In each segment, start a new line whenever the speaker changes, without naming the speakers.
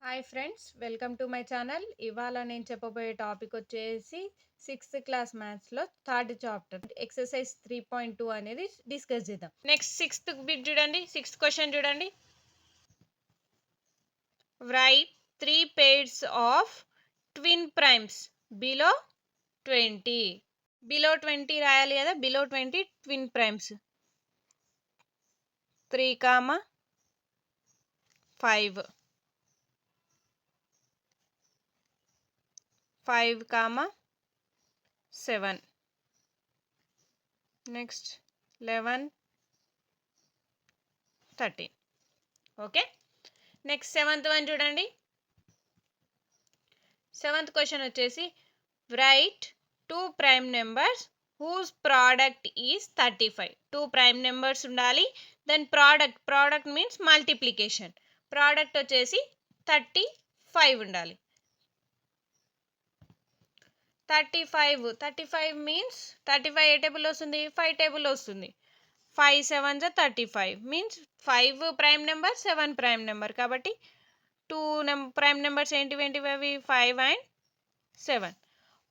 Hi friends, welcome to my channel. ఇవాళ నేను చెప్పబోయే టాపిక్ వచ్చేసి సిక్స్త్ క్లాస్ మ్యాథ్స్లో థర్డ్ చాప్టర్ ఎక్సర్సైజ్ 3.2 అనేది డిస్కస్ చేద్దాం. నెక్స్ట్ సిక్స్త్ బిట్ చూడండి, సిక్స్త్ క్వశ్చన్ చూడండి. Right 3 pairs of twin primes below 20. Below 20 రాయాలి కదా, below 20 twin primes 3, 5, 5, 7. Next 11, 13. Okay, next seventh one చూడండి. సెవెంత్ క్వశ్చన్ వచ్చేసి write 2 prime numbers whose product is 35. 2 prime numbers ఉండాలి, then product means multiplication. Product వచ్చేసి 35 ఉండాలి. 35 means 35 ఏ table వస్తుంది, 5 table వస్తుంది. 5 7 35 means 5 prime number, 7 prime number. కాబట్టి 2 prime numbers ఏంటివి అవి 5 and 7.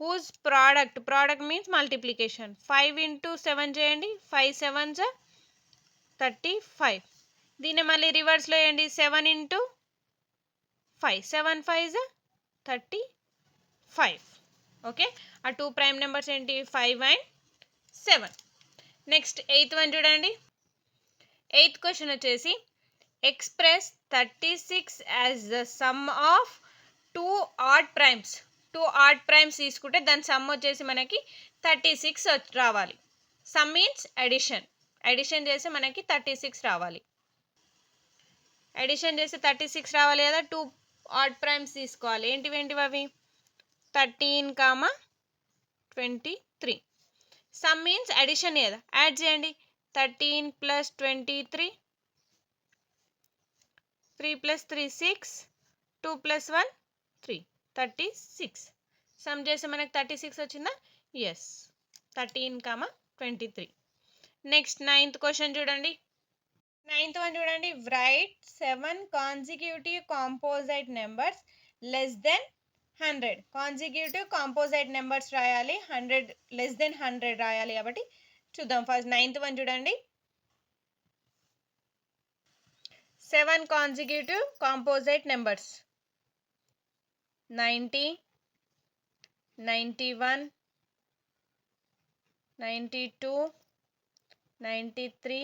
Whose product means multiplication. 5 into 7 చేయండి, 5 7s 35. దీన్ని మళ్ళీ రివర్స్లో వేయండి, 7 into 5, 7 5s 35. ఓకే, ఆ 2 ప్రైమ్ నెంబర్స్ ఏంటి, 5 and 7. నెక్స్ట్ ఎయిత్ వన్ చూడండి. ఎయిత్ క్వశ్చన్ వచ్చేసి express 36 as the sum of 2 odd primes. 2 odd primes తీసుకుంటే దాని సమ్ వచ్చేసి మనకి 36 రావాలి. సమ్ మీన్స్ అడిషన్ చేసి మనకి 36 రావాలి. అడిషన్ చేసి 36 రావాలి కదా, 2 ఆడ్ ప్రైమ్స్ తీసుకోవాలి. ఏంటివి అవి 13, 23. సమ్ మీన్స్ అడిషన్ కదా, యాడ్ చేయండి. 13 + 23, 3 + 3 6, 2 + 1 3, 36. సమ్ చేస్తే మనకి 36 వచ్చిందా? ఎస్, 13, 23. నెక్స్ట్ నైన్త్ క్వశ్చన్ చూడండి. నైన్త్ వన్ చూడండి. Right 7 consecutive composite numbers less than 100. Consecutive composite numbers రాయాలి, 100 లెస్ దెన్ 100 రాయాలి. కాబట్టి చూద్దాం. ఫస్ట్ నైన్త్ వన్ చూడండి. 7 consecutive composite numbers 90, 91, 92, 93,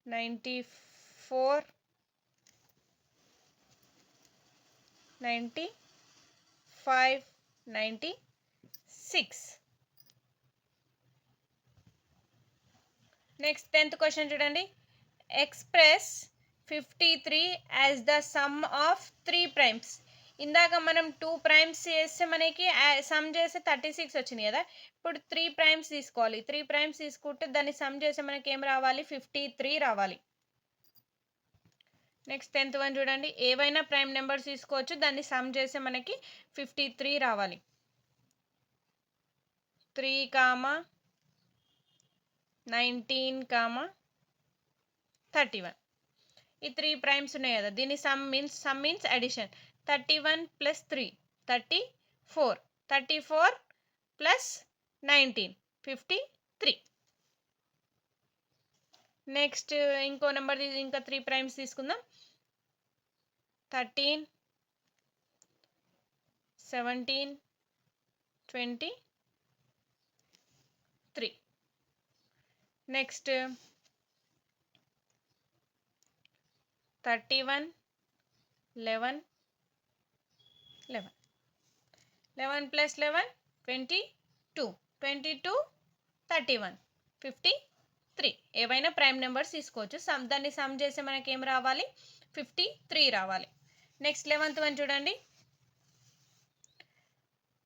94, 95, 96. Next 10th question చూడండి. Express 53 as the sum of 3 primes. ఇందాక మనం 2 ప్రైమ్స్ చేస్తే మనకి సమ్ చేస్తే 36 వచ్చింది కదా. ఇప్పుడు 3 ప్రైమ్స్ తీసుకోవాలి. 3 ప్రైమ్స్ తీసుకుంటే దాన్ని సమ్ చేస్తే మనకి ఏం రావాలి, 53 రావాలి. నెక్స్ట్ 10th వన్ చూడండి. ఏవైనా ప్రైమ్ నెంబర్స్ తీసుకోవచ్చు, దాన్ని సమ్ చేస్తే మనకి 53 రావాలి. 3, 19, 31. ఈ 3 ప్రైమ్స్ ఉన్నాయి కదా, దీని సమ్ మీన్స్ అడిషన్. 31 + 3 34, 34 + 19 53. నెక్స్ట్ ఇంకో నెంబర్ ఇంకా 3 ప్రైమ్స్ తీసుకుందాం. 13, 17, 23. నెక్స్ట్ 31, 11, 11. 11 + 11 22, 22, 31 53. ఏవైనా ప్రైమ్ నెంబర్స్ తీసుకోవచ్చు. దాన్ని సమ్ చేస్తే మనకి ఏం రావాలి, 53 రావాలి. నెక్స్ట్ 11th వన్ చూడండి.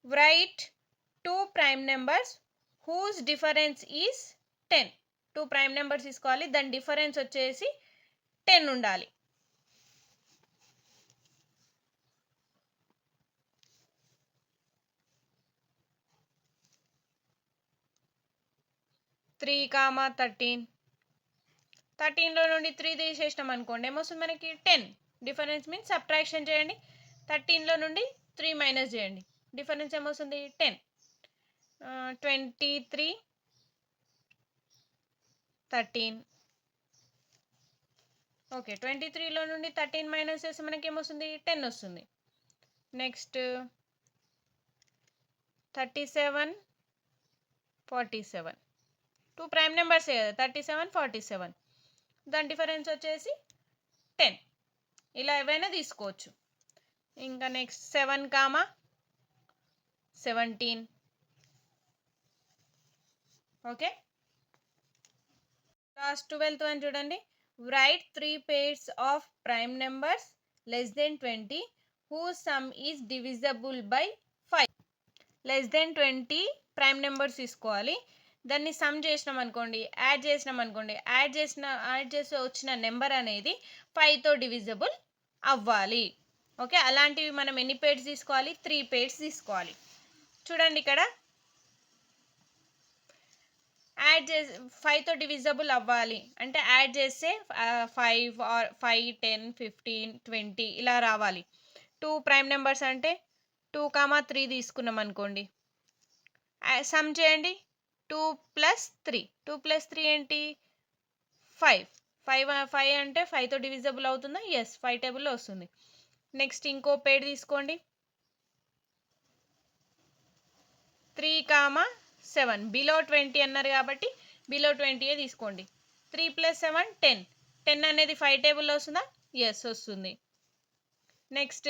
Write 2 prime numbers whose difference is 10. 2 prime numbers తీసుకోవాలి, దాని డిఫరెన్స్ వచ్చేసి 10 ఉండాలి. 3, 13, 13లో నుండి 3 తీసేసినాం అనుకోండి ఏమొస్తుంది మనకి 10. డిఫరెన్స్ మీన్స్ సబ్ట్రాక్షన్ చేయండి. 13లో నుండి 3 మైనస్ చేయండి. డిఫరెన్స్ ఏమొస్తుంది 10. 23 13. ఓకే 23లో నుండి 13 మైనస్ చేస్తే మనకి ఏమొస్తుంది 10 వస్తుంది. నెక్స్ట్ 37 47. 2 ప్రైమ్ నెంబర్సే కదా 37 47. దాని డిఫరెన్స్ వచ్చేసి 10. ఇలా ఏవైనా తీసుకోవచ్చు. ఇంకా next 7 comma 17. Okay last 12th one చూడండి. Right 3 pairs of prime numbers less than 20 whose sum is divisible by 5. Less than 20 prime numbers తీసుకోవాలి. దాన్ని సమ్ చేసినాం అనుకోండి, యాడ్ చేసినాం అనుకోండి, యాడ్ చేసి వచ్చిన నెంబర్ అనేది 5తో డివిజిబుల్ అవ్వాలి. ఓకే అలాంటివి మనం ఎన్ని పేర్స్ తీసుకోవాలి 3 పేర్స్ తీసుకోవాలి. చూడండి ఇక్కడ యాడ్ చేసి 5తో డివిజిబుల్ అవ్వాలి అంటే యాడ్ చేస్తే 5 ఆర్ 5 10 15 20 ఇలా రావాలి. 2 ప్రైమ్ నెంబర్స్ అంటే 2, 3 తీసుకున్నాం అనుకోండి, సమ్ చేయండి 2 + 3. 2 + 3 ఏంటి 5. 5 అంటే 5తో డివిజిబుల్ అవుతుందా? ఎస్ 5 టేబుల్లో వస్తుంది. నెక్స్ట్ ఇంకో పేర్ తీసుకోండి 3, 7. బిలో 20 అన్నారు కాబట్టి బిలో 20 తీసుకోండి. 3 + 7 10. 10 అనేది 5 టేబుల్లో వస్తుందా? ఎస్ వస్తుంది. నెక్స్ట్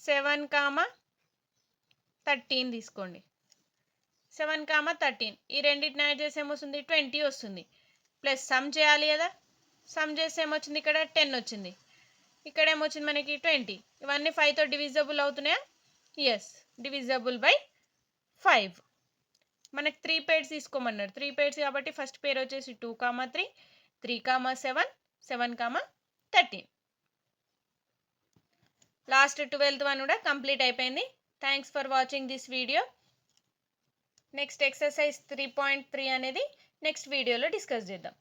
7, 13 తీసుకోండి. 7, 13 ఈ రెండింటిని యాడ్ చేసి ఏమొస్తుంది 20 వస్తుంది. ప్లస్ సమ్ చేయాలి కదా, సమ్ చేస్తే ఏమొచ్చింది ఇక్కడ 10 వచ్చింది. ఇక్కడ ఏమొచ్చింది మనకి 20. ఇవన్నీ 5తో డివిజిబుల్ అవుతున్నాయా? Yes divisible by 5. మనకి 3 పేర్స్ తీసుకోమన్నారు. 3 పేర్స్ కాబట్టి ఫస్ట్ పేర్ వచ్చేసి 2, 3, 3, 7, 7, 13. లాస్ట్ 12th వన్ కూడా కంప్లీట్ అయిపోయింది. Thanks for watching this video. Next exercise 3.3 అనేది నెక్స్ట్ వీడియోలో డిస్కస్ చేద్దాం.